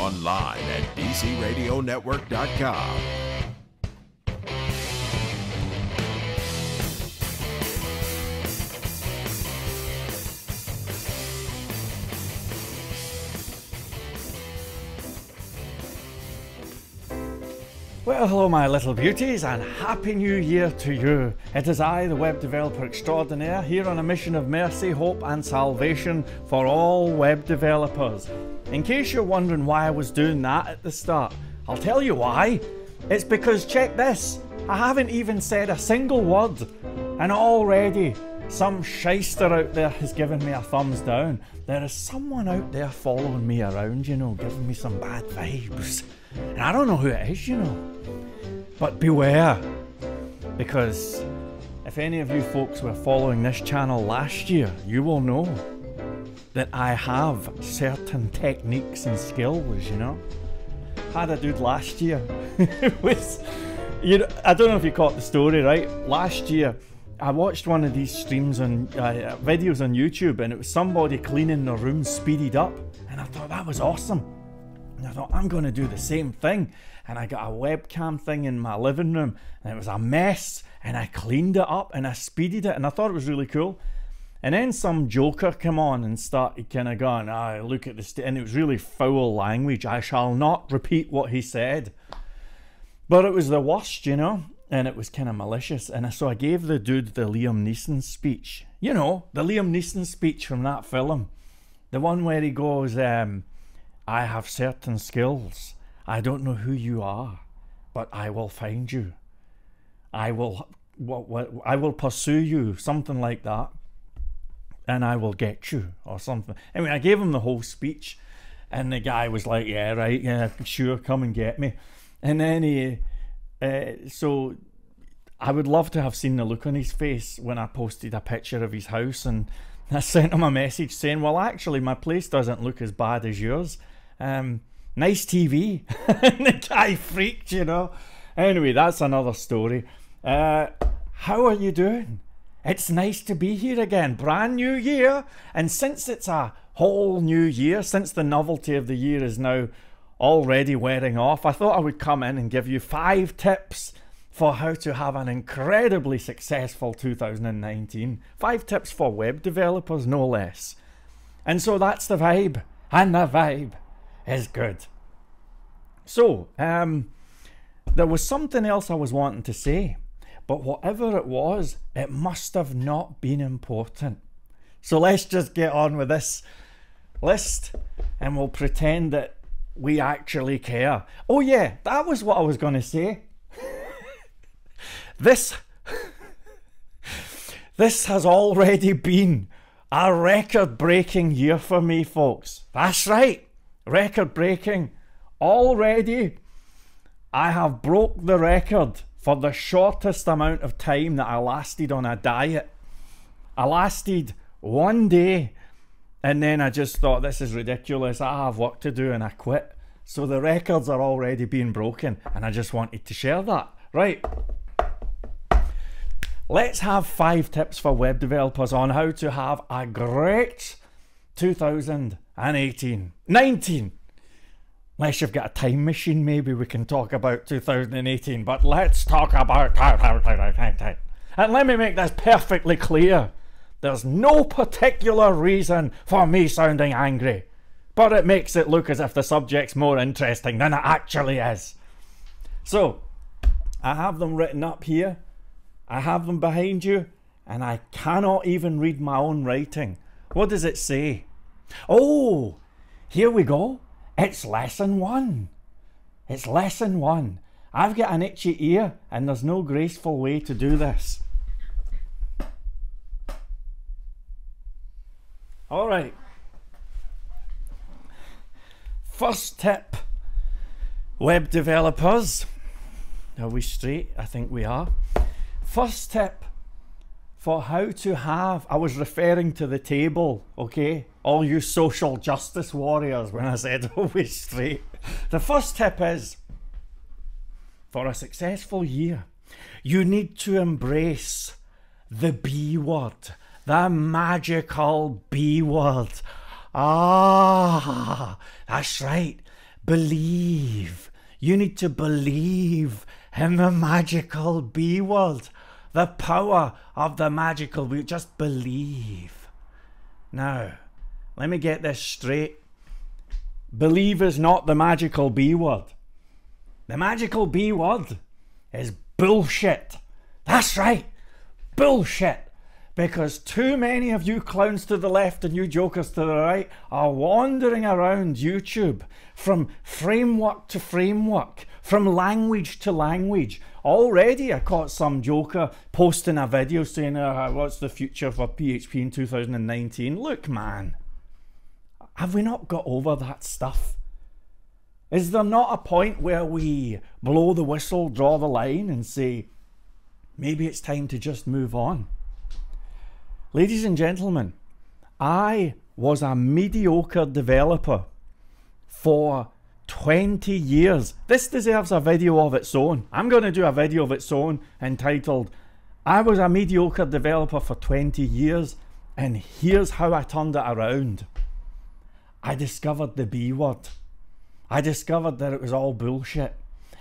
online at dcradionetwork.com. Well, hello my little beauties, and Happy New Year to you. It is I, the web developer extraordinaire, here on a mission of mercy, hope and salvation for all web developers. In case you're wondering why I was doing that at the start, I'll tell you why. It's because, check this, I haven't even said a single word, and already some shyster out there has given me a thumbs down. There is someone out there following me around, you know, giving me some bad vibes. And I don't know who it is, you know. But beware, because if any of you folks were following this channel last year, you will know that I have certain techniques and skills, you know. Had a dude last year with, you know, I don't know if you caught the story, right? Last year, I watched one of these streams on videos on YouTube, and it was somebody cleaning their room speeded up, and I thought that was awesome. And I thought, I'm going to do the same thing. And I got a webcam thing in my living room, and it was a mess, and I cleaned it up and I speeded it, and I thought it was really cool. And then some joker came on and started kind of going, look at this, and it was really foul language. I shall not repeat what he said, but it was the worst, you know, and it was kind of malicious. And so I gave the dude the Liam Neeson speech, you know, the Liam Neeson speech from that film, the one where he goes, I have certain skills. I don't know who you are, but I will find you. I will pursue you, something like that. And I will get you, or something. Anyway, I gave him the whole speech, and the guy was like, yeah, right, yeah, sure, come and get me. And then so I would love to have seen the look on his face when I posted a picture of his house, and I sent him a message saying, well, actually, my place doesn't look as bad as yours. Nice TV. And the guy freaked, you know. Anyway, that's another story. How are you doing? It's nice to be here again. Brand new year. And since it's a whole new year, since the novelty of the year is now already wearing off, I thought I would come in and give you 5 tips for how to have an incredibly successful 2019. 5 tips for web developers, no less. And so that's the vibe. And the vibe is good. So, there was something else I was wanting to say, but whatever it was, it must have not been important. So let's just get on with this list, and we'll pretend that we actually care. Oh yeah, that was what I was going to say. This has already been a record-breaking year for me, folks. That's right. Record-breaking. Already, I have broke the record for the shortest amount of time that I lasted on a diet. I lasted 1 day, and then I just thought, this is ridiculous, I have work to do, and I quit. So the records are already being broken, and I just wanted to share that. Right. Let's have 5 tips for web developers on how to have a great 2018. 19. Unless you've got a time machine, maybe we can talk about 2018. But let's talk about... And let me make this perfectly clear. There's no particular reason for me sounding angry, but it makes it look as if the subject's more interesting than it actually is. So, I have them written up here. I have them behind you, and I cannot even read my own writing. What does it say? Oh, here we go. It's lesson 1. It's lesson 1. I've got an itchy ear, and there's no graceful way to do this. All right. First tip, web developers. Are we straight? I think we are. First tip for how to have, I was referring to the table, okay? All you social justice warriors when I said, are we straight? The first tip is, for a successful year, you need to embrace the B word, the magical B word. Ah, that's right. Believe. You need to believe in the magical B word. The power of the magical B. Just believe. Now, let me get this straight. Believe is not the magical B word. The magical B word is bullshit. That's right. Bullshit. Because too many of you clowns to the left and you jokers to the right are wandering around YouTube from framework to framework, from language to language. Already I caught some joker posting a video saying, what's the future for PHP in 2019? Look, man, have we not got over that stuff? Is there not a point where we blow the whistle, draw the line and say, maybe it's time to just move on? Ladies and gentlemen, I was a mediocre developer for 20 years. This deserves a video of its own. I'm going to do a video of its own entitled, I was a mediocre developer for 20 years and here's how I turned it around. I discovered the B word. I discovered that it was all bullshit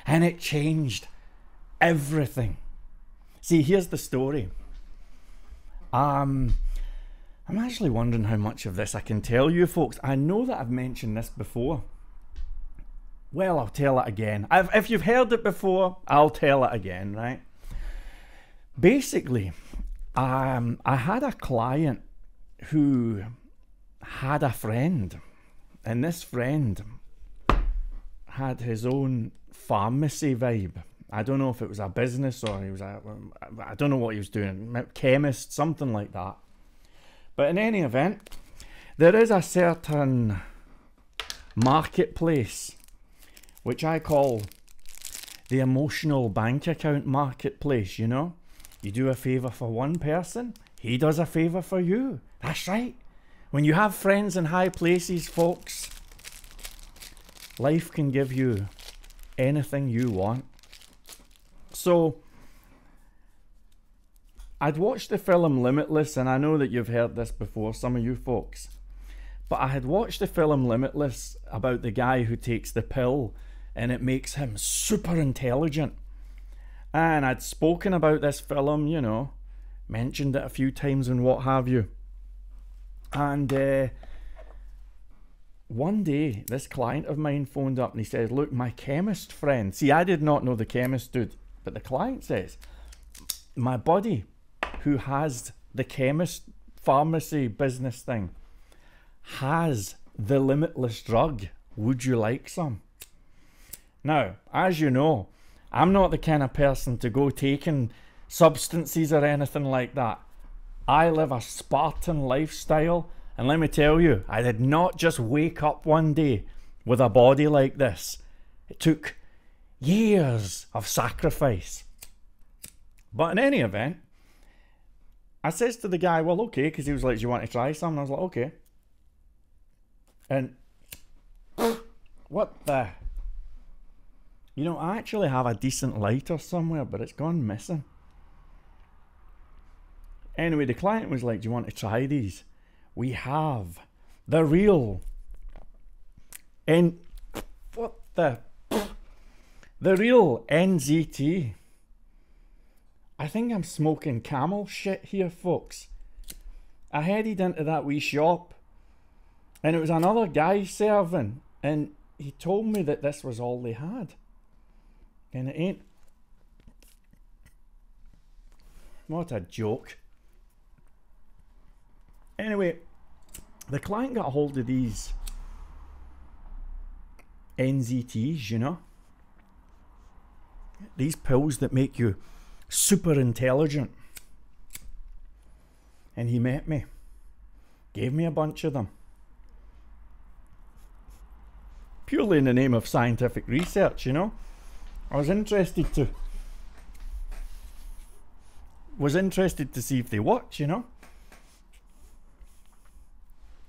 and it changed everything. See, here's the story. I'm actually wondering how much of this I can tell you folks. I know that I've mentioned this before. Well, I'll tell it again. If you've heard it before, I'll tell it again, right? Basically, I had a client who had a friend, and this friend had his own pharmacy vibe. I don't know if it was a business or he was I don't know what he was doing, chemist, something like that. But in any event, there is a certain marketplace, which I call the emotional bank account marketplace, you know? You do a favour for one person, he does a favour for you. That's right. When you have friends in high places, folks, life can give you anything you want. So, I'd watched the film Limitless, and I know that you've heard this before, some of you folks. But I had watched the film Limitless about the guy who takes the pill and it makes him super intelligent. And I'd spoken about this film, you know, mentioned it a few times and what have you. And one day, this client of mine phoned up and he said, look, my chemist friend, see, I did not know the chemist dude, but the client says, my buddy who has the chemist pharmacy business thing has the Limitless drug. Would you like some? Now, as you know, I'm not the kind of person to go taking substances or anything like that. I live a Spartan lifestyle, and let me tell you, I did not just wake up one day with a body like this. It took years of sacrifice. But in any event, I says to the guy, well, okay, because he was like, do you want to try some? And I was like, okay. And what the... You know, I actually have a decent lighter somewhere, but it's gone missing. Anyway, the client was like, do you want to try these? We have the real... What the... The real NZT. I think I'm smoking camel shit here, folks. I headed into that wee shop and it was another guy serving and he told me that this was all they had. And it ain't. What a joke. Anyway, the client got a hold of these NZTs, you know? These pills that make you super intelligent. And he met me, gave me a bunch of them, purely in the name of scientific research, you know. I was interested to see if they worked, you know.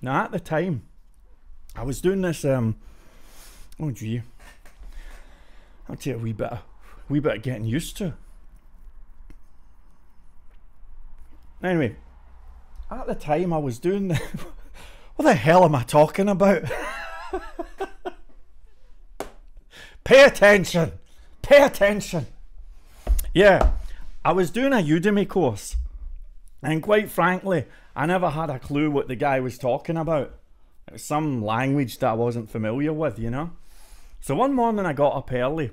Now at the time I was doing this oh gee, I'll take a wee bit of getting used to. Anyway, at the time I was doing the what the hell am I talking about? Pay attention. Pay attention. Yeah, I was doing a Udemy course, and quite frankly, I never had a clue what the guy was talking about. It was some language that I wasn't familiar with, you know. So one morning I got up early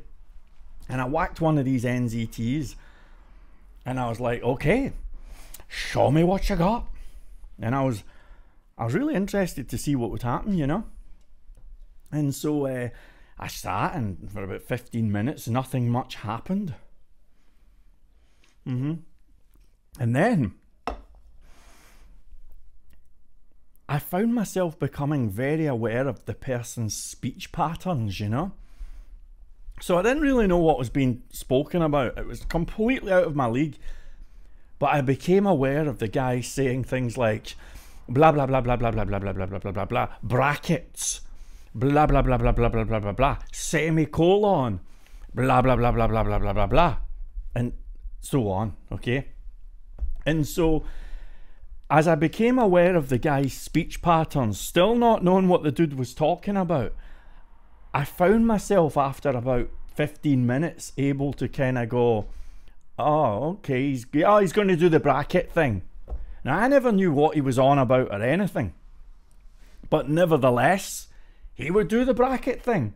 and I whacked one of these NZTs and I was like, okay, show me what you got. And I was really interested to see what would happen, you know. And so I sat, and for about 15 minutes nothing much happened. And then I found myself becoming very aware of the person's speech patterns, you know. So I didn't really know what was being spoken about. It was completely out of my league. But I became aware of the guy saying things like blah blah blah blah blah blah blah blah blah blah blah blah blah, brackets, blah blah blah blah blah blah blah blah blah, semicolon, blah blah blah blah blah blah blah blah blah, and so on. Okay. And so as I became aware of the guy's speech patterns, still not knowing what the dude was talking about, I found myself after about 15 minutes able to kind of go, oh, okay, he's going to do the bracket thing. Now, I never knew what he was on about or anything, but nevertheless, he would do the bracket thing.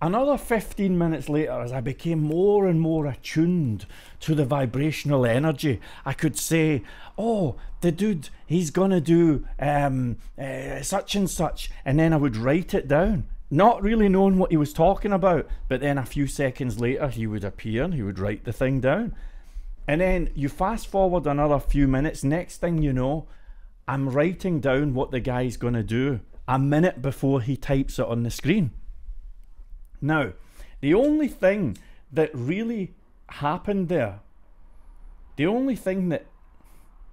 Another 15 minutes later, as I became more and more attuned to the vibrational energy, I could say, oh, the dude, he's gonna do such and such, and then I would write it down, not really knowing what he was talking about. But then a few seconds later, he would appear and he would write the thing down. And then you fast forward another few minutes, next thing you know, I'm writing down what the guy's gonna do a minute before he types it on the screen. Now, the only thing that really happened there, the only thing that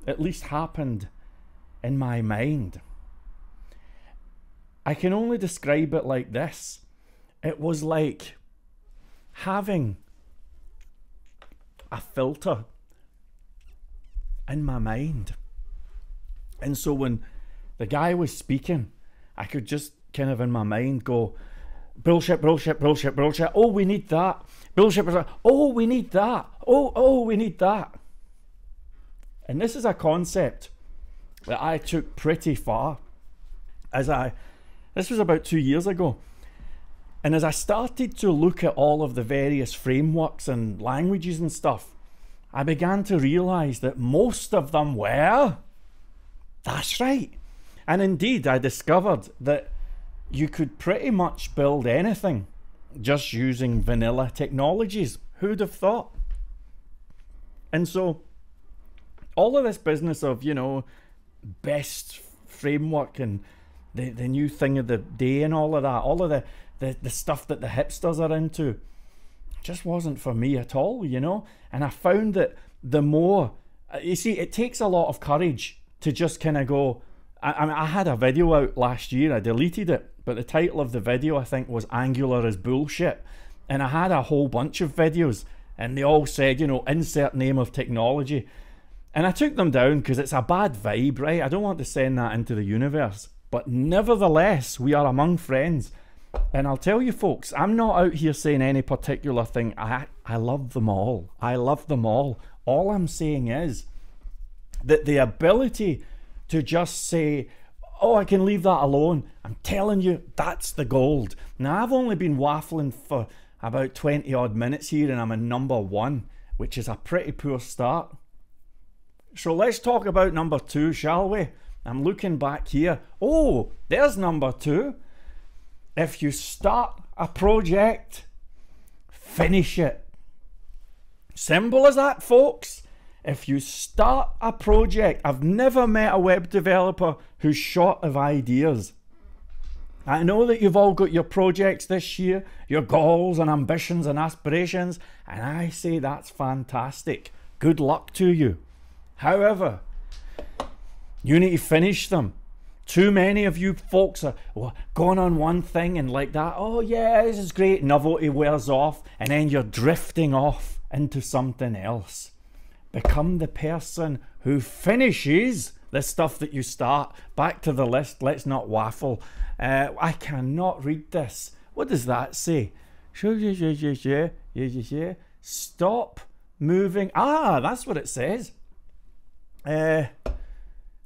at least happened in my mind, I can only describe it like this. It was like having a filter in my mind. And so when the guy was speaking, I could just kind of in my mind go, bullshit, bullshit, bullshit, bullshit. Oh, we need that. Bullshit, bullshit. Oh, we need that. Oh, we need that. And this is a concept that I took pretty far. This was about 2 years ago. And as I started to look at all of the various frameworks and languages and stuff, I began to realize that most of them were, that's right. And indeed, I discovered that you could pretty much build anything just using vanilla technologies. Who'd have thought? And so all of this business of, you know, best framework and the new thing of the day and all of that, all of the stuff that the hipsters are into, just wasn't for me at all, you know. And I found that the more, you see, it takes a lot of courage to just kind of go, I had a video out last year, I deleted it, but the title of the video I think was Angular is Bullshit. And I had a whole bunch of videos and they all said, you know, insert name of technology. And I took them down because it's a bad vibe, right? I don't want to send that into the universe. But nevertheless, we are among friends. And I'll tell you folks, I'm not out here saying any particular thing. I love them all. I love them all. All I'm saying is that the ability to just say, oh, I can leave that alone. I'm telling you, that's the gold. Now, I've only been waffling for about 20 odd minutes here and I'm in number 1, which is a pretty poor start. So let's talk about number 2, shall we? I'm looking back here. Oh, there's number 2. If you start a project, finish it. Simple as that, folks. If you start a project, I've never met a web developer who's short of ideas. I know that you've all got your projects this year, your goals and ambitions and aspirations, and I say that's fantastic. Good luck to you. However, you need to finish them. Too many of you folks are going on one thing and like that, oh yeah, this is great, novelty wears off, and then you're drifting off into something else. Become the person who finishes the stuff that you start. Back to the list, let's not waffle. I cannot read this. What does that say? Stop moving. Ah, that's what it says.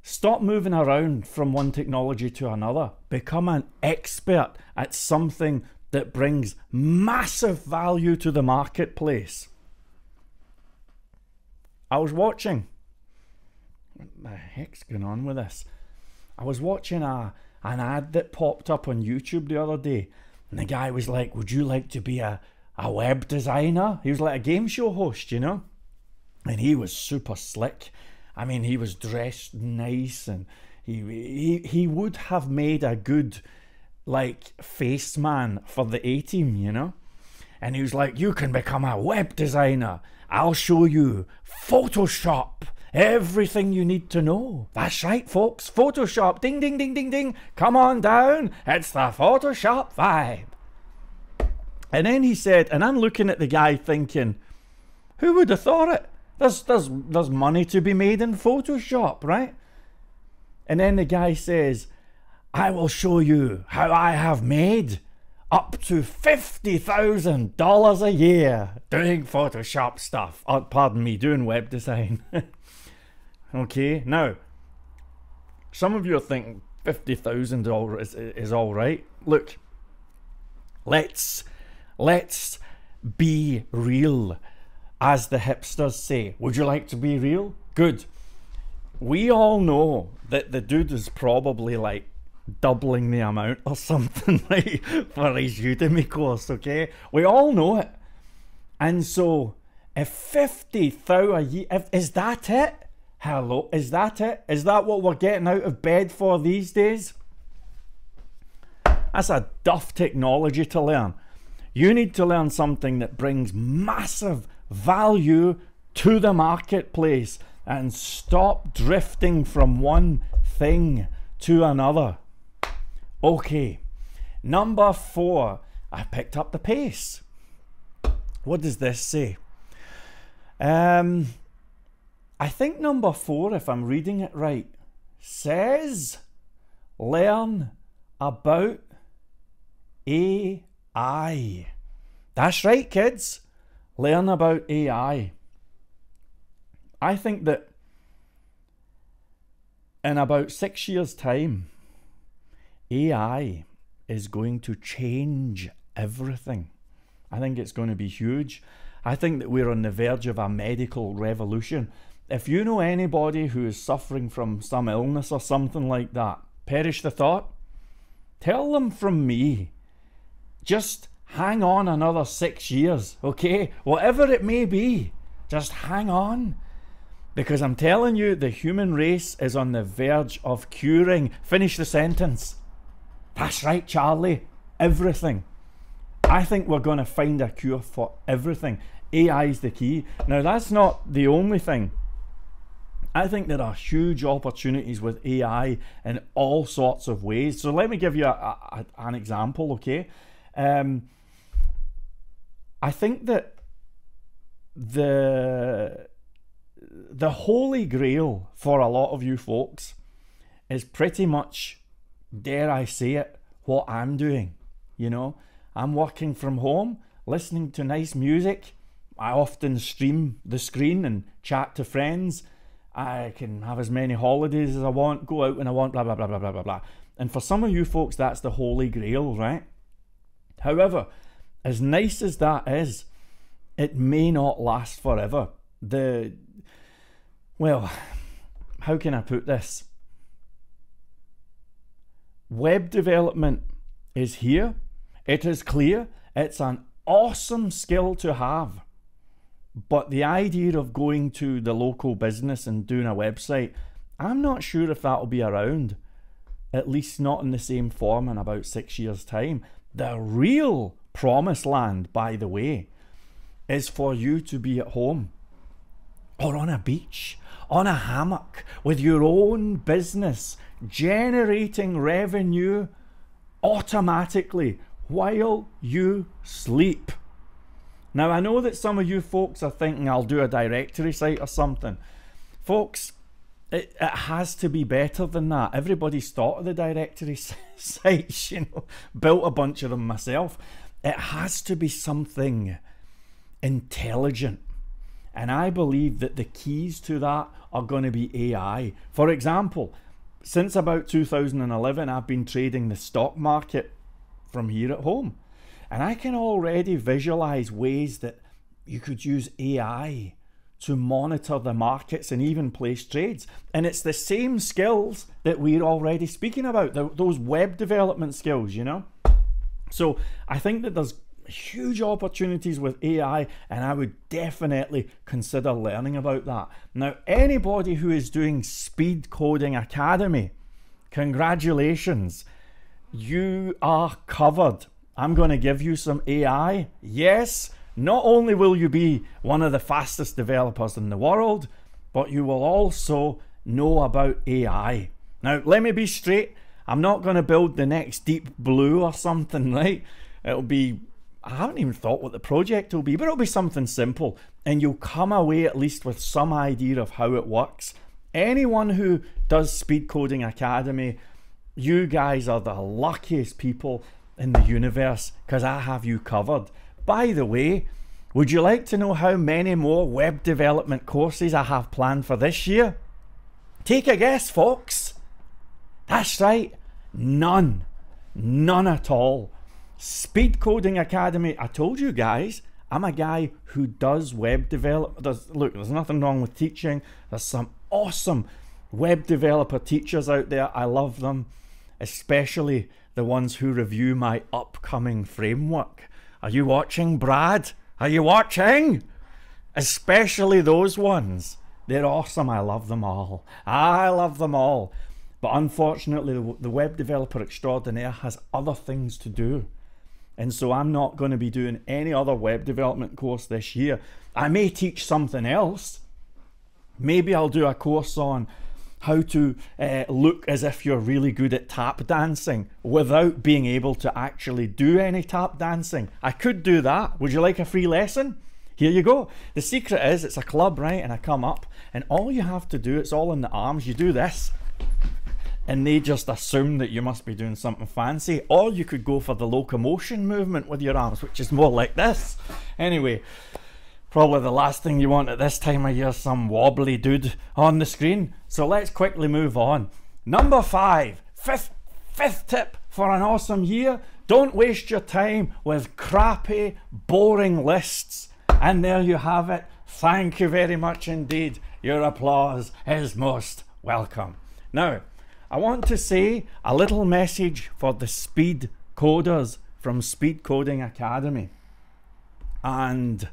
Stop moving around from one technology to another. Become an expert at something that brings massive value to the marketplace. I was watching, what the heck's going on with this? I was watching an ad that popped up on YouTube the other day, and the guy was like, would you like to be a web designer? He was like a game show host, you know, and he was super slick. I mean, he was dressed nice, and he would have made a good, like, face man for the A-team, you know. And he was like, you can become a web designer. I'll show you Photoshop, everything you need to know. That's right, folks, Photoshop. Ding, ding, ding, ding, ding. Come on down. It's the Photoshop vibe. And then he said, and I'm looking at the guy thinking, who would have thought it? There's money to be made in Photoshop, right? And then the guy says, I will show you how I have made up to $50,000 a year doing Photoshop stuff. Oh, pardon me, doing web design. Okay, now, some of you are thinking $50,000 is all right. Look, let's be real, as the hipsters say. Would you like to be real? Good. We all know that the dude is probably like doubling the amount or something, right, for his Udemy course, okay? We all know it. And so, if 50,000 a year, is that it? Hello, is that it? Is that what we're getting out of bed for these days? That's a duff technology to learn. You need to learn something that brings massive value to the marketplace and stop drifting from one thing to another. Okay, number 4, I picked up the pace. What does this say? I think number 4, if I'm reading it right, says learn about AI. That's right, kids. Learn about AI. I think that in about 6 years' time, AI is going to change everything. I think it's going to be huge. I think that we're on the verge of a medical revolution. If you know anybody who is suffering from some illness or something like that, perish the thought, tell them from me, just hang on another 6 years, okay? Whatever it may be, just hang on. Because I'm telling you, the human race is on the verge of curing. Finish the sentence. That's right, Charlie. Everything. I think we're going to find a cure for everything. AI is the key. Now, that's not the only thing. I think there are huge opportunities with AI in all sorts of ways. So let me give you an example, okay? I think that the holy grail for a lot of you folks is pretty much, dare I say it, what I'm doing. You know, I'm working from home, listening to nice music. I often stream the screen and chat to friends. I can have as many holidays as I want, go out when I want, blah, blah, blah, blah, blah, blah, blah. And for some of you folks, that's the holy grail, right? However, as nice as that is, it may not last forever. Well, how can I put this? Web development is here. It is clear. It's an awesome skill to have. But the idea of going to the local business and doing a website, I'm not sure if that'll be around. At least not in the same form in about 6 years' time. The real promised land, by the way, is for you to be at home or on a beach, on a hammock, with your own business, generating revenue automatically while you sleep. Now, I know that some of you folks are thinking I'll do a directory site or something. Folks, it has to be better than that. Everybody's thought of the directory sites, you know, built a bunch of them myself. It has to be something intelligent. And I believe that the keys to that are going to be AI. For example, since about 2011, I've been trading the stock market from here at home. And I can already visualize ways that you could use AI to monitor the markets and even place trades. And it's the same skills that we're already speaking about, those web development skills, you know? So I think that there's huge opportunities with AI, and I would definitely consider learning about that. Now, anybody who is doing Speed Coding Academy, congratulations, you are covered. I'm going to give you some AI. Yes, not only will you be one of the fastest developers in the world, but you will also know about AI. Now, let me be straight. I'm not going to build the next Deep Blue or something, right? It'll be, I haven't even thought what the project will be, but it'll be something simple, and you'll come away at least with some idea of how it works. Anyone who does Speed Coding Academy, you guys are the luckiest people in the universe, because I have you covered. By the way, would you like to know how many more web development courses I have planned for this year? Take a guess, folks. That's right, none. None at all. Speed Coding Academy, I told you guys, I'm a guy who does web development. Look, there's nothing wrong with teaching. There's some awesome web developer teachers out there. I love them, especially the ones who review my upcoming framework. Are you watching, Brad? Are you watching? Especially those ones. They're awesome. I love them all. I love them all. But unfortunately, the web developer extraordinaire has other things to do. And so I'm not going to be doing any other web development course this year. I may teach something else. Maybe I'll do a course on how to look as if you're really good at tap dancing without being able to actually do any tap dancing. I could do that. Would you like a free lesson? Here you go. The secret is, it's a club, right? And I come up, and all you have to do, it's all in the arms. You do this, and they just assume that you must be doing something fancy. Or you could go for the locomotion movement with your arms, which is more like this. Anyway, probably the last thing you want at this time of year, some wobbly dude on the screen. So let's quickly move on. Number 5, fifth tip for an awesome year. Don't waste your time with crappy, boring lists. And there you have it. Thank you very much indeed. Your applause is most welcome. Now, I want to say a little message for the speed coders from Speed Coding Academy. And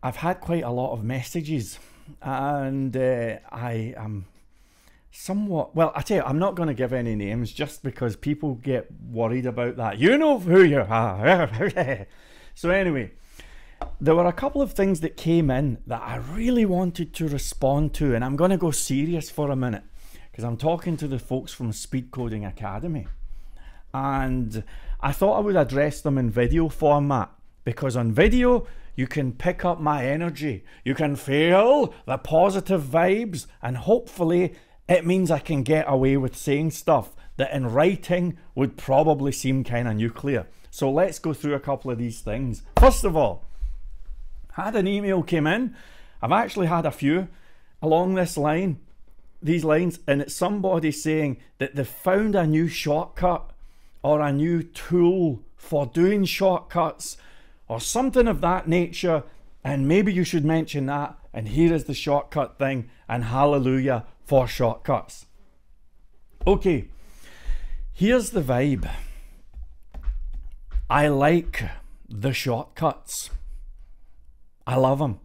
I've had quite a lot of messages, and I am somewhat, well, I tell you, I'm not going to give any names just because people get worried about that. You know who you are. So anyway, there were a couple of things that came in that I really wanted to respond to, and I'm going to go serious for a minute because I'm talking to the folks from Speed Coding Academy, and I thought I would address them in video format, because on video you can pick up my energy, you can feel the positive vibes, and hopefully it means I can get away with saying stuff that in writing would probably seem kind of nuclear. So let's go through a couple of these things. First of all, had an email came in. I've actually had a few along these lines, and it's somebody saying that they found a new shortcut or a new tool for doing shortcuts or something of that nature, and maybe you should mention that, and here is the shortcut thing, and hallelujah for shortcuts. Okay, here's the vibe. I like the shortcuts. I love them.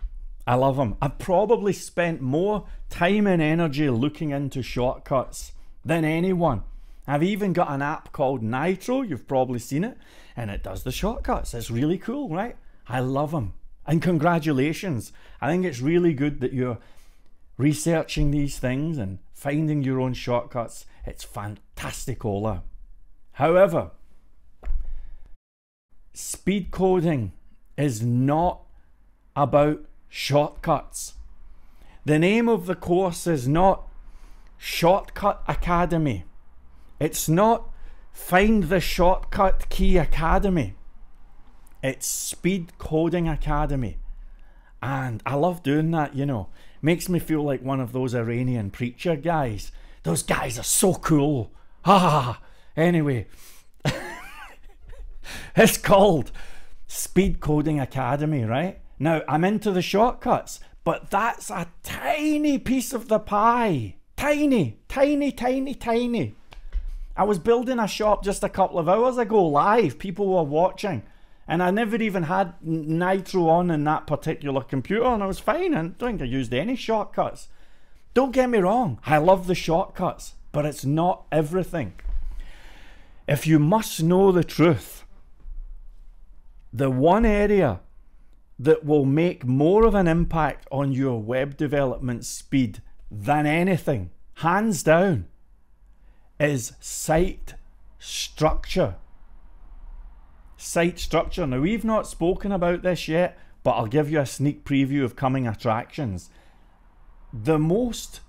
I love them. I've probably spent more time and energy looking into shortcuts than anyone. I've even got an app called Nitro, you've probably seen it, and it does the shortcuts. It's really cool, right? I love them. And congratulations. I think it's really good that you're researching these things and finding your own shortcuts. It's fantasticola. However, speed coding is not about shortcuts. The name of the course is not Shortcut Academy. It's not Find the Shortcut Key Academy. It's Speed Coding Academy. And I love doing that, you know. Makes me feel like one of those Iranian preacher guys. Those guys are so cool. Ha ha ha. Anyway, it's called Speed Coding Academy, right? Now, I'm into the shortcuts, but that's a tiny piece of the pie. Tiny, tiny, tiny, tiny. I was building a shop just a couple of hours ago live. People were watching. And I never even had Nitro on in that particular computer, and I was fine. I don't think I used any shortcuts. Don't get me wrong, I love the shortcuts, but it's not everything. If you must know the truth, the one area that will make more of an impact on your web development speed than anything, hands down, is site structure. Site structure. Now, we've not spoken about this yet, but I'll give you a sneak preview of coming attractions. The most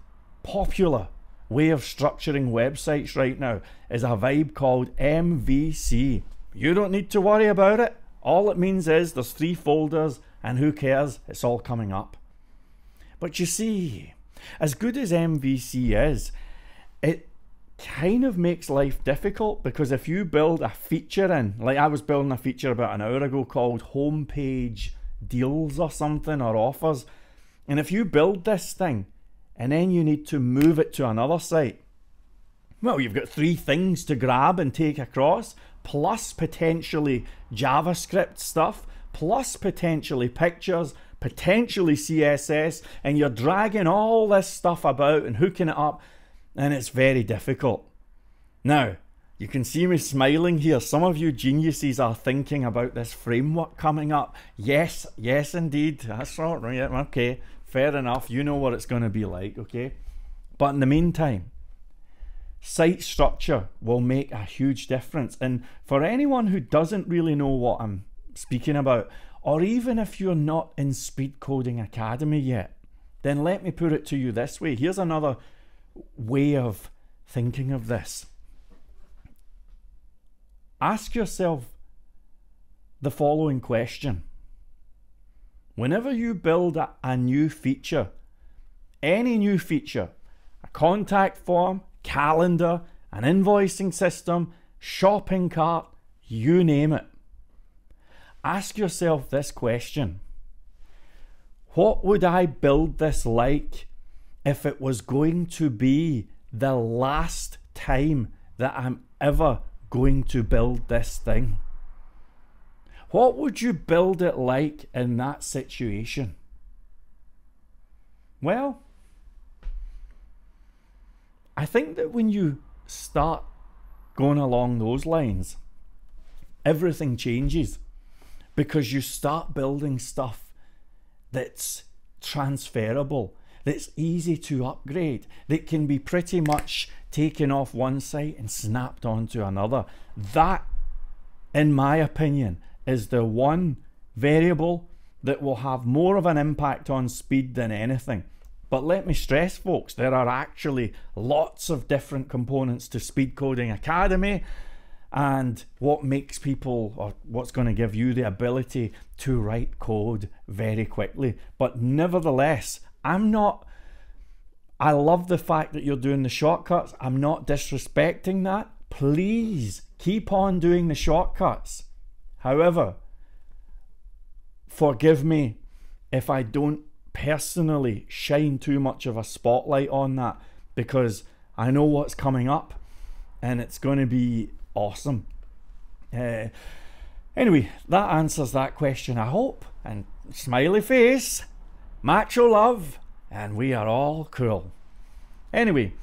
popular way of structuring websites right now is a vibe called MVC. You don't need to worry about it. All it means is there's 3 folders, and who cares? It's all coming up. But you see, as good as MVC is, it kind of makes life difficult, because if you build a feature in, like I was building a feature about an hour ago called homepage deals or something, or offers, and if you build this thing and then you need to move it to another site, well, you've got 3 things to grab and take across, plus potentially JavaScript stuff, plus potentially pictures, potentially CSS, and you're dragging all this stuff about and hooking it up, and it's very difficult. Now, you can see me smiling here. Some of you geniuses are thinking about this framework coming up. Yes, yes indeed. That's right. Yeah, okay, fair enough. You know what it's going to be like, okay? But in the meantime, site structure will make a huge difference. And for anyone who doesn't really know what I'm speaking about, or even if you're not in Speed Coding Academy yet, then let me put it to you this way. Here's another way of thinking of this. Ask yourself the following question. Whenever you build a new feature, any new feature, a contact form, calendar, an invoicing system, shopping cart, you name it, ask yourself this question. What would I build this like if it was going to be the last time that I'm ever going to build this thing? What would you build it like in that situation? Well, I think that when you start going along those lines, everything changes, because you start building stuff that's transferable, that's easy to upgrade, that can be pretty much taken off one site and snapped onto another. That, in my opinion, is the one variable that will have more of an impact on speed than anything. But let me stress, folks, there are actually lots of different components to Speed Coding Academy, and what makes people, or what's going to give you the ability to write code very quickly. But nevertheless, I love the fact that you're doing the shortcuts. I'm not disrespecting that. Please keep on doing the shortcuts. However, forgive me if I don't personally shine too much of a spotlight on that, because I know what's coming up and it's going to be awesome. Anyway, that answers that question, I hope. And smiley face, macho love, and we are all cool. Anyway,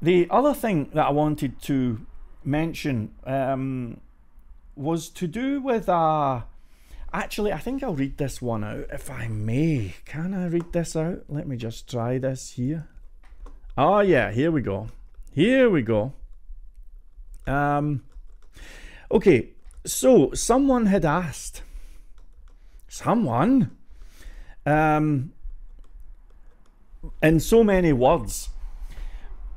the other thing that I wanted to mention was to do with actually, I think I'll read this one out if I may. Can I read this out? Let me just try this here. Oh yeah, here we go. Here we go. Okay, so someone had asked, in so many words,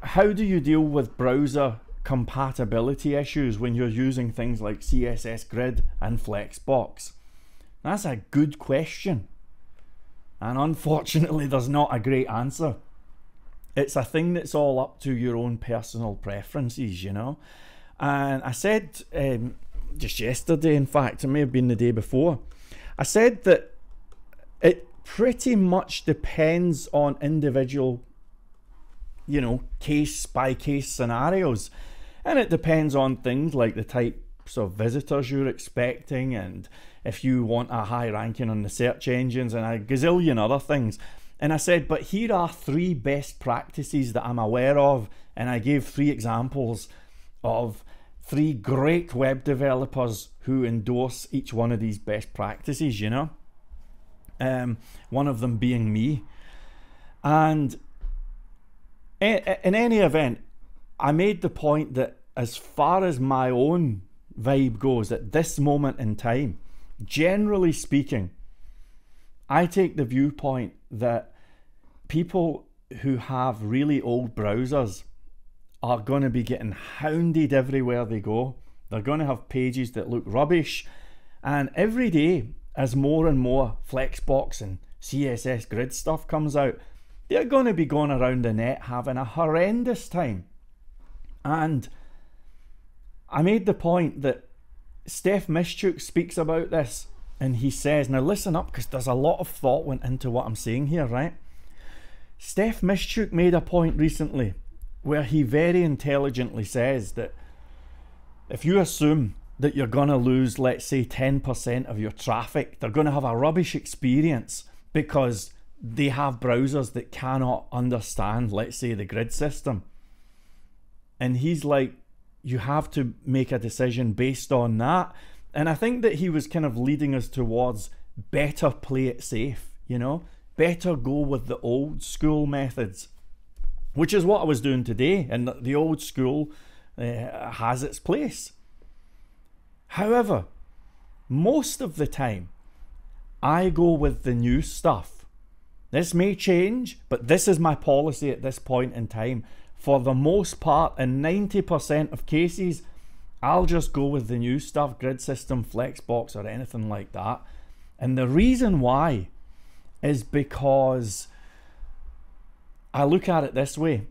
how do you deal with browser compatibility issues when you're using things like CSS Grid and Flexbox? That's a good question. And unfortunately, there's not a great answer. It's a thing that's all up to your own personal preferences, you know. And I said just yesterday, in fact, it may have been the day before, I said that it pretty much depends on individual, you know, case by case scenarios. And it depends on things like the types of visitors you're expecting, and if you want a high ranking on the search engines, and a gazillion other things. And I said, but here are 3 best practices that I'm aware of, and I gave 3 examples of 3 great web developers who endorse each one of these best practices, you know. One of them being me. And in any event, I made the point that as far as my own vibe goes at this moment in time, generally speaking, I take the viewpoint that people who have really old browsers are going to be getting hounded everywhere they go. They're going to have pages that look rubbish, and every day as more and more Flexbox and CSS Grid stuff comes out, they're going to be going around the net having a horrendous time. And I made the point that Steph Mischuk speaks about this, and he says, now listen up, because there's a lot of thought went into what I'm saying here, right? Steph Mischuk made a point recently where he very intelligently says that if you assume that you're going to lose, let's say, 10% of your traffic, they're going to have a rubbish experience because they have browsers that cannot understand, let's say, the grid system. And he's like, you have to make a decision based on that. And I think that he was kind of leading us towards better play it safe, you know, better go with the old school methods, which is what I was doing today. And the old school has its place. However, most of the time, I go with the new stuff. This may change, but this is my policy at this point in time. For the most part, in 90% of cases, I'll just go with the new stuff, grid system, Flexbox, or anything like that. And the reason why is because I look at it this way.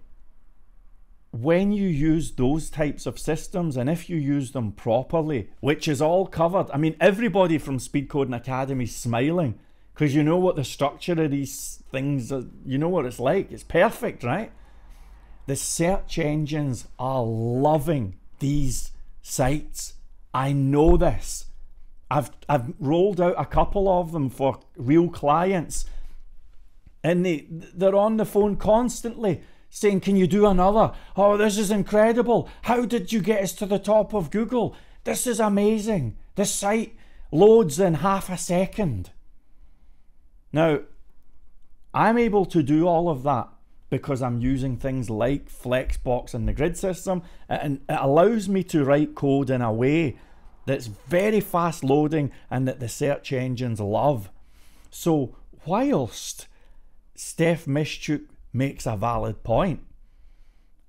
When you use those types of systems, and if you use them properly, which is all covered, I mean, everybody from Speed Coding Academy is smiling, because you know what the structure of these things are, you know what it's like. It's perfect, right? The search engines are loving these sites. I know this. I've rolled out a couple of them for real clients, and they're on the phone constantly saying, can you do another? Oh, this is incredible. How did you get us to the top of Google? This is amazing. This site loads in half a second. Now, I'm able to do all of that because I'm using things like Flexbox and the grid system, and it allows me to write code in a way that's very fast loading and that the search engines love. So whilst Steph Mischuk makes a valid point,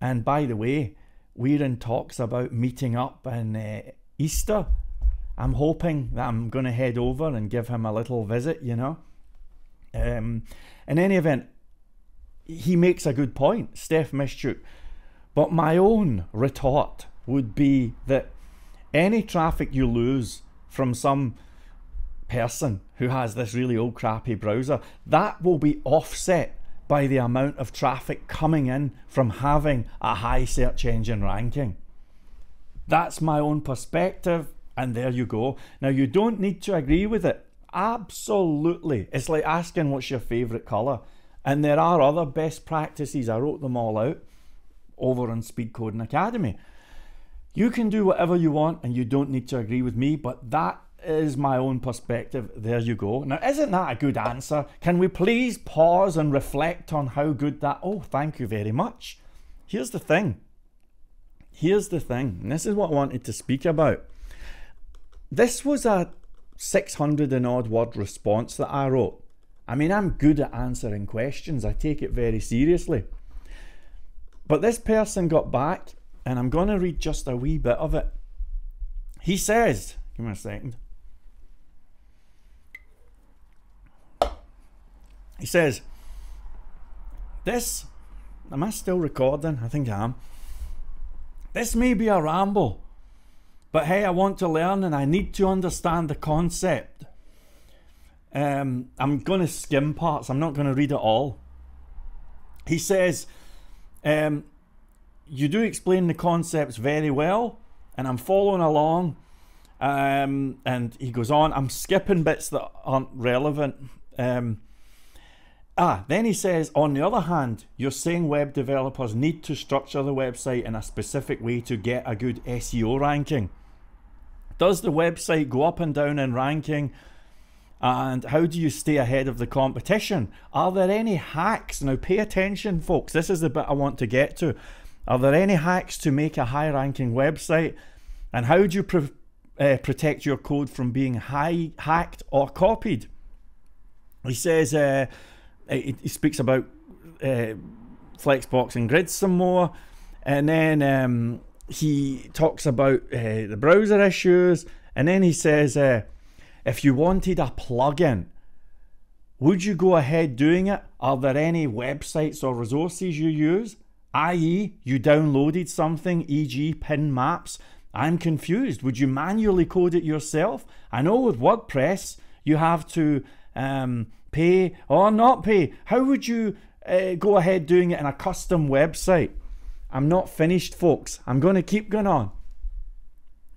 and by the way, we're in talks about meeting up in Easter. I'm hoping that I'm going to head over and give him a little visit, you know. In any event, he makes a good point, Steph Mischuk. But my own retort would be that any traffic you lose from some person who has this really old crappy browser, that will be offset by the amount of traffic coming in from having a high search engine ranking. That's my own perspective, and there you go. Now, you don't need to agree with it. Absolutely. It's like asking what's your favorite color. And there are other best practices. I wrote them all out over on Speed Coding Academy. You can do whatever you want, and you don't need to agree with me, but that is my own perspective. There you go. Now, isn't that a good answer? Can we please pause and reflect on how good that... Oh, thank you very much. Here's the thing. Here's the thing. And this is what I wanted to speak about. This was a 600 and odd word response that I wrote. I mean, I'm good at answering questions. I take it very seriously. But this person got back and I'm going to read just a wee bit of it. He says, give me a second. He says, this, am I still recording? I think I am. This may be a ramble, but hey, I want to learn and I need to understand the concept. I'm going to skim parts. I'm not going to read it all. He says, you do explain the concepts very well, and I'm following along. And he goes on, I'm skipping bits that aren't relevant. Then he says, on the other hand, you're saying web developers need to structure the website in a specific way to get a good SEO ranking. Does the website go up and down in ranking? And how do you stay ahead of the competition? Are there any hacks? Now pay attention, folks. This is the bit I want to get to. Are there any hacks to make a high-ranking website? And how do you protect your code from being hacked or copied? He says, he speaks about Flexbox and grids some more. And then he talks about the browser issues. And then he says, if you wanted a plugin, would you go ahead doing it? Are there any websites or resources you use? I.e., you downloaded something, e.g. pin maps. I'm confused. Would you manually code it yourself? I know with WordPress you have to pay or not pay. How would you go ahead doing it in a custom website? I'm not finished, folks. I'm going to keep going on.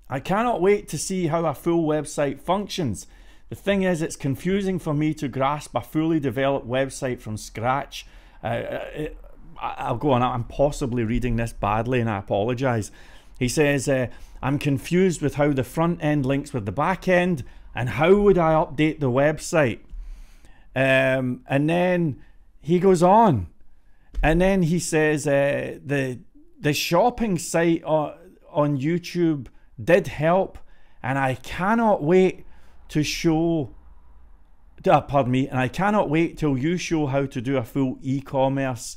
I cannot wait to see how a full website functions. The thing is, it's confusing for me to grasp a fully developed website from scratch. I'll go on. I'm possibly reading this badly and I apologize. He says, I'm confused with how the front end links with the back end and how would I update the website? And then he goes on. And then he says, the shopping site on YouTube did help, and I cannot wait to show, pardon me, and I cannot wait till you show how to do a full e-commerce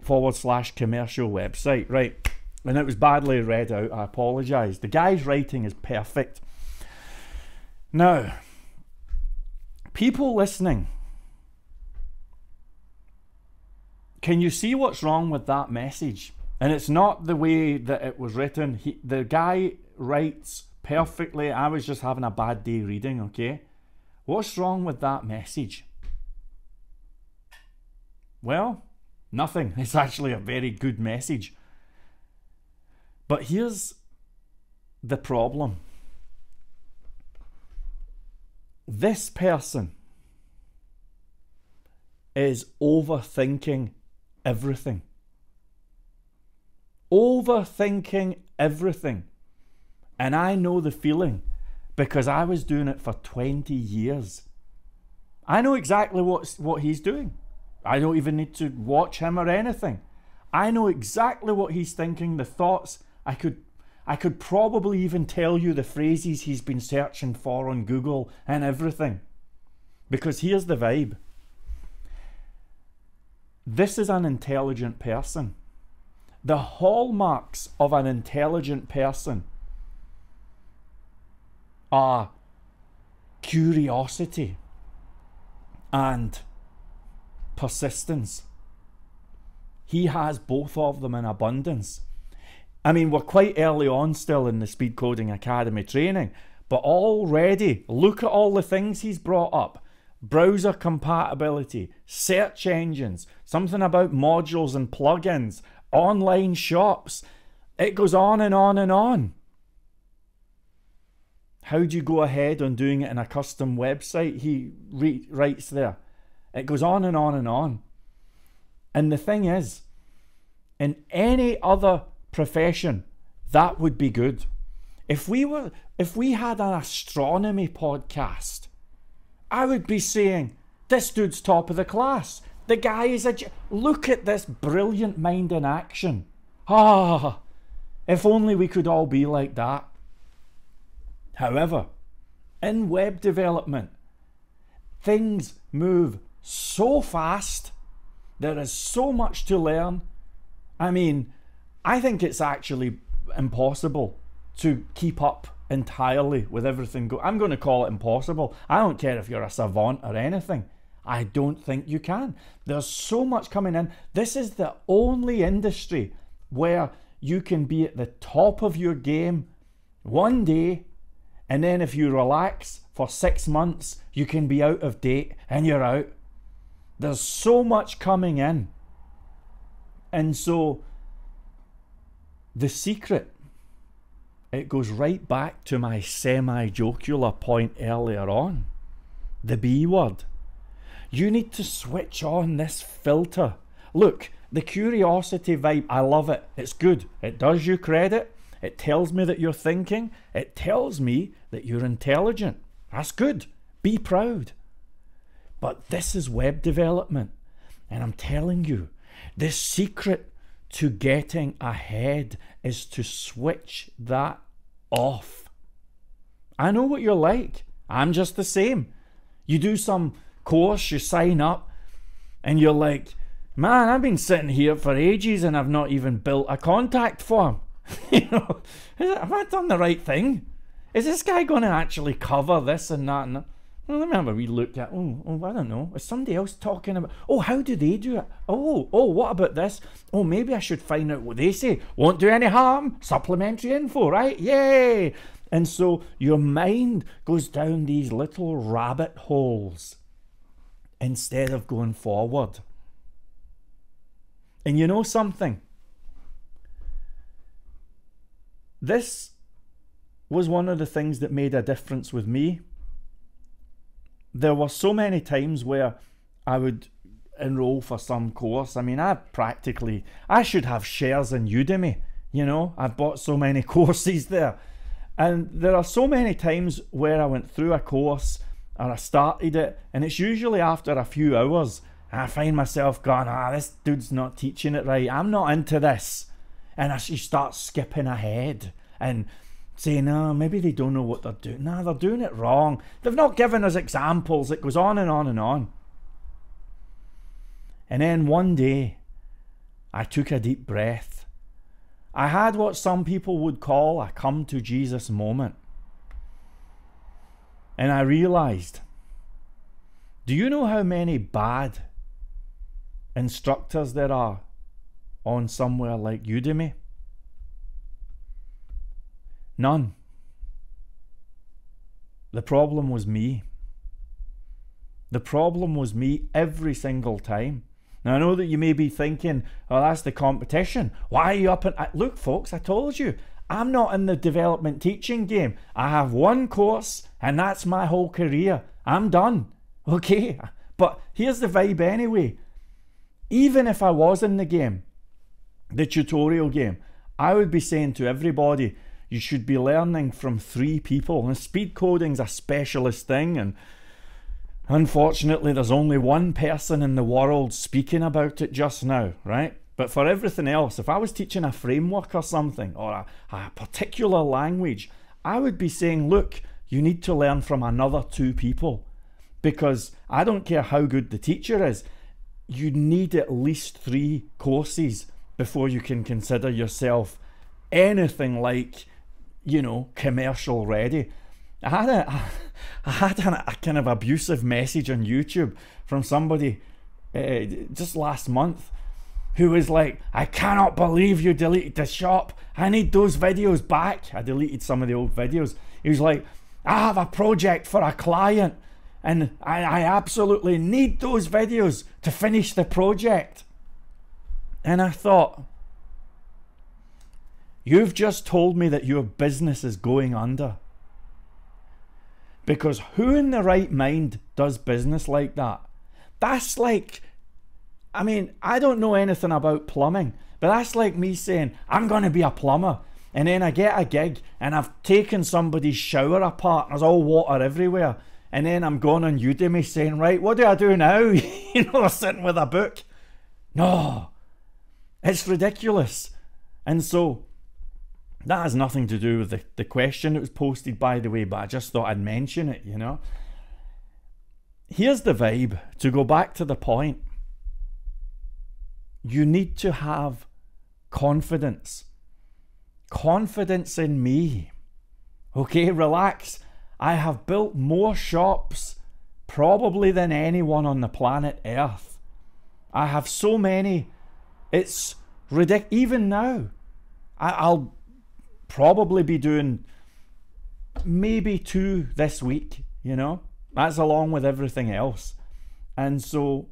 / commercial website. Right, and it was badly read out, I apologise. The guy's writing is perfect. Now, people listening, can you see what's wrong with that message? And it's not the way that it was written. The guy writes perfectly. I was just having a bad day reading, okay? What's wrong with that message? Well, nothing. It's actually a very good message. But here's the problem. This person is overthinking everything. Overthinking everything. And I know the feeling because I was doing it for 20 years. I know exactly what he's doing. I don't even need to watch him or anything. I know exactly what he's thinking, the thoughts. I could probably even tell you the phrases he's been searching for on Google and everything. Because here's the vibe. This is an intelligent person. The hallmarks of an intelligent person are curiosity and persistence. He has both of them in abundance. I mean, we're quite early on still in the Speed Coding Academy training, but already look at all the things he's brought up. Browser compatibility, search engines, something about modules and plugins, online shops. It goes on and on and on. How do you go ahead on doing it in a custom website? He writes there. It goes on and on and on. And the thing is, in any other profession, that would be good. If we had an astronomy podcast, I would be saying, this dude's top of the class. The guy is look at this brilliant mind in action. Ah, if only we could all be like that. However, in web development, things move so fast. There is so much to learn. I mean, I think it's actually impossible to keep up entirely with everything. I'm going to call it impossible. I don't care if you're a savant or anything. I don't think you can. There's so much coming in. This is the only industry where you can be at the top of your game one day, and then if you relax for 6 months, you can be out of date and you're out. There's so much coming in. And so the secret, it goes right back to my semi-jocular point earlier on. The B word. You need to switch on this filter. Look, the curiosity vibe, I love it. It's good. It does you credit. It tells me that you're thinking. It tells me that you're intelligent. That's good. Be proud. But this is web development. And I'm telling you, the secret to getting ahead is to switch that off. I know what you're like. I'm just the same. You do some course, you sign up, and you're like, man, I've been sitting here for ages and I've not even built a contact form. You know, have I done the right thing? Is this guy going to actually cover this and that? And that? Well, remember we looked at, I don't know, is somebody else talking about, how do they do it? What about this? Maybe I should find out what they say. Won't do any harm. Supplementary info, right? Yay! And so your mind goes down these little rabbit holes instead of going forward. And you know something? This was one of the things that made a difference with me. There were so many times where I would enroll for some course. I mean, I should have shares in Udemy. You know, I've bought so many courses there. And there are so many times where I went through a course or I started it, and it's usually after a few hours, and I find myself going, this dude's not teaching it right. I'm not into this. And you start skipping ahead and saying, maybe they don't know what they're doing. No, they're doing it wrong. They've not given us examples. It goes on and on and on. And then one day, I took a deep breath. I had what some people would call a come to Jesus moment. And I realized, do you know how many bad instructors there are on somewhere like Udemy? None. The problem was me. The problem was me every single time. Now I know that you may be thinking, that's the competition. Why are you up and... Look folks, I told you, I'm not in the development teaching game. I have one course and that's my whole career. I'm done. Okay, but here's the vibe anyway. Even if I was in the game, the tutorial game, I would be saying to everybody, you should be learning from 3 people. And speed coding's a specialist thing, and unfortunately there's only one person in the world speaking about it just now, right? But for everything else, if I was teaching a framework or something, or a particular language, I would be saying, look, you need to learn from another 2 people, because I don't care how good the teacher is, you need at least 3 courses before you can consider yourself anything like, you know, commercial ready. I had a kind of abusive message on YouTube from somebody just last month who was like, I cannot believe you deleted the shop. I need those videos back. I deleted some of the old videos. He was like, I have a project for a client and I absolutely need those videos to finish the project. And I thought, you've just told me that your business is going under. Because who in the right mind does business like that? That's like, I mean, I don't know anything about plumbing, but that's like me saying, I'm going to be a plumber. And then I get a gig and I've taken somebody's shower apart and there's all water everywhere. And then I'm going on Udemy saying, right, what do I do now? You know, sitting with a book. No, it's ridiculous. And so that has nothing to do with the question that was posted, by the way, but I just thought I'd mention it, you know. Here's the vibe, to go back to the point. You need to have confidence. Confidence in me. Okay, relax. I have built more shops probably than anyone on the planet Earth. I have so many. It's ridiculous. Even now, I'll probably be doing maybe 2 this week, you know. That's along with everything else. And so,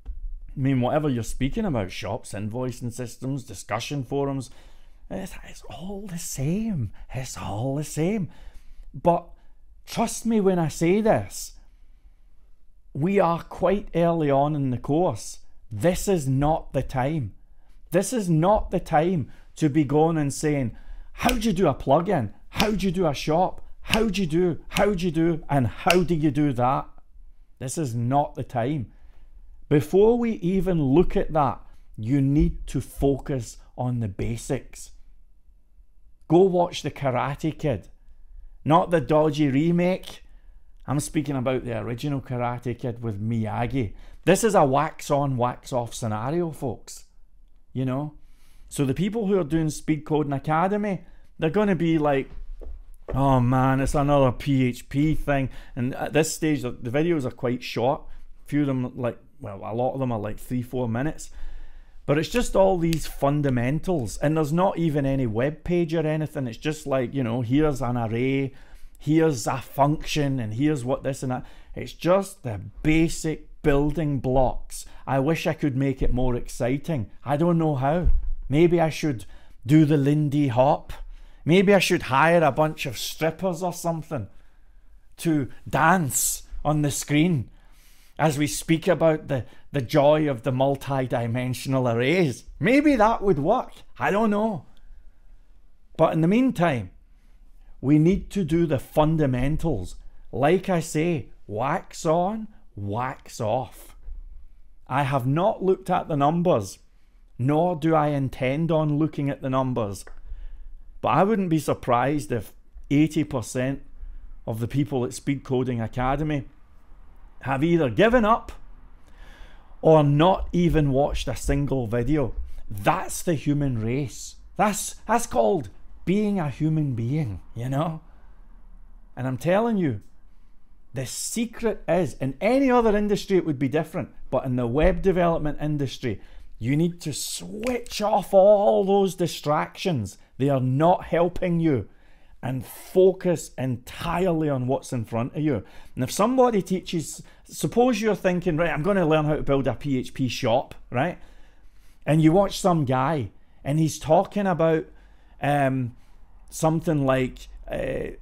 I mean, whatever you're speaking about, shops, invoicing systems, discussion forums, it's all the same. It's all the same. But trust me when I say this, we are quite early on in the course. This is not the time. This is not the time to be going and saying, how do you do a plugin? How do you do a shop? How do you do, and how do you do that? This is not the time. Before we even look at that, you need to focus on the basics. Go watch the Karate Kid. Not the dodgy remake. I'm speaking about the original Karate Kid with Miyagi. This is a wax on, wax off scenario, folks. You know? So the people who are doing Speed Coding Academy, they're going to be like, oh man, it's another PHP thing. And at this stage, the videos are quite short. A few of them, like, well, a lot of them are like 3-4 minutes. But it's just all these fundamentals. And there's not even any web page or anything. It's just like, you know, here's an array, here's a function, and here's what this and that. It's just the basic building blocks. I wish I could make it more exciting. I don't know how. Maybe I should do the Lindy Hop. Maybe I should hire a bunch of strippers or something to dance on the screen as we speak about the joy of the multi-dimensional arrays. Maybe that would work. I don't know. But in the meantime, we need to do the fundamentals. Like I say, wax on, wax off. I have not looked at the numbers, nor do I intend on looking at the numbers. But I wouldn't be surprised if 80% of the people at Speed Coding Academy have either given up or not even watched a single video. That's the human race. That's called being a human being, you know? And I'm telling you, the secret is, in any other industry it would be different, but in the web development industry, you need to switch off all those distractions. They are not helping you, and focus entirely on what's in front of you. And if somebody teaches, suppose you're thinking, right, I'm going to learn how to build a PHP shop, right? And you watch some guy and he's talking about something like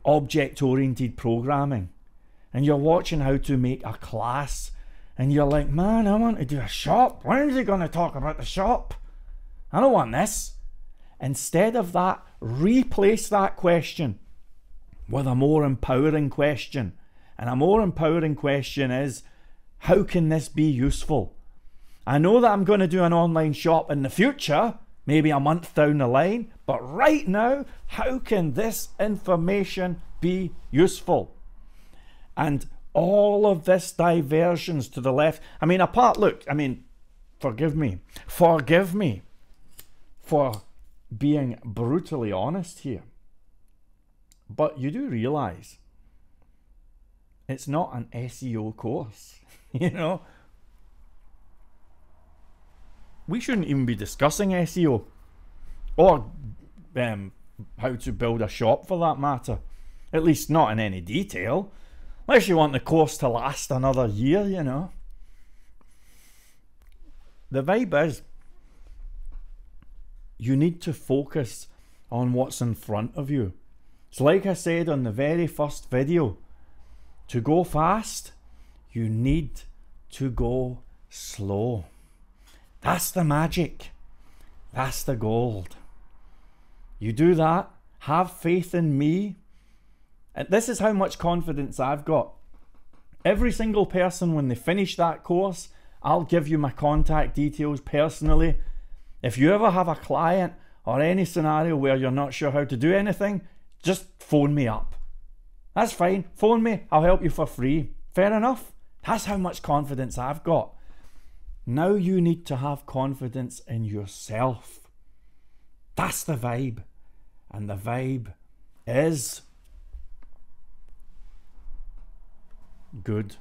object-oriented programming. And you're watching how to make a class. And you're like, man, I want to do a shop. When is he going to talk about the shop? I don't want this. Instead of that, replace that question with a more empowering question. And a more empowering question is, how can this be useful? I know that I'm going to do an online shop in the future, maybe a month down the line, but right now, how can this information be useful? And all of this diversions to the left. I mean, forgive me for being brutally honest here. But you do realize it's not an SEO course, you know? We shouldn't even be discussing SEO or how to build a shop for that matter. At least not in any detail. Unless you want the course to last another year, you know. The vibe is, you need to focus on what's in front of you. So like I said on the very first video, to go fast, you need to go slow. That's the magic. That's the gold. You do that, have faith in me. And this is how much confidence I've got. Every single person, when they finish that course, I'll give you my contact details personally. If you ever have a client or any scenario where you're not sure how to do anything, just phone me up. That's fine. Phone me. I'll help you for free. Fair enough. That's how much confidence I've got. Now you need to have confidence in yourself. That's the vibe. And the vibe is good.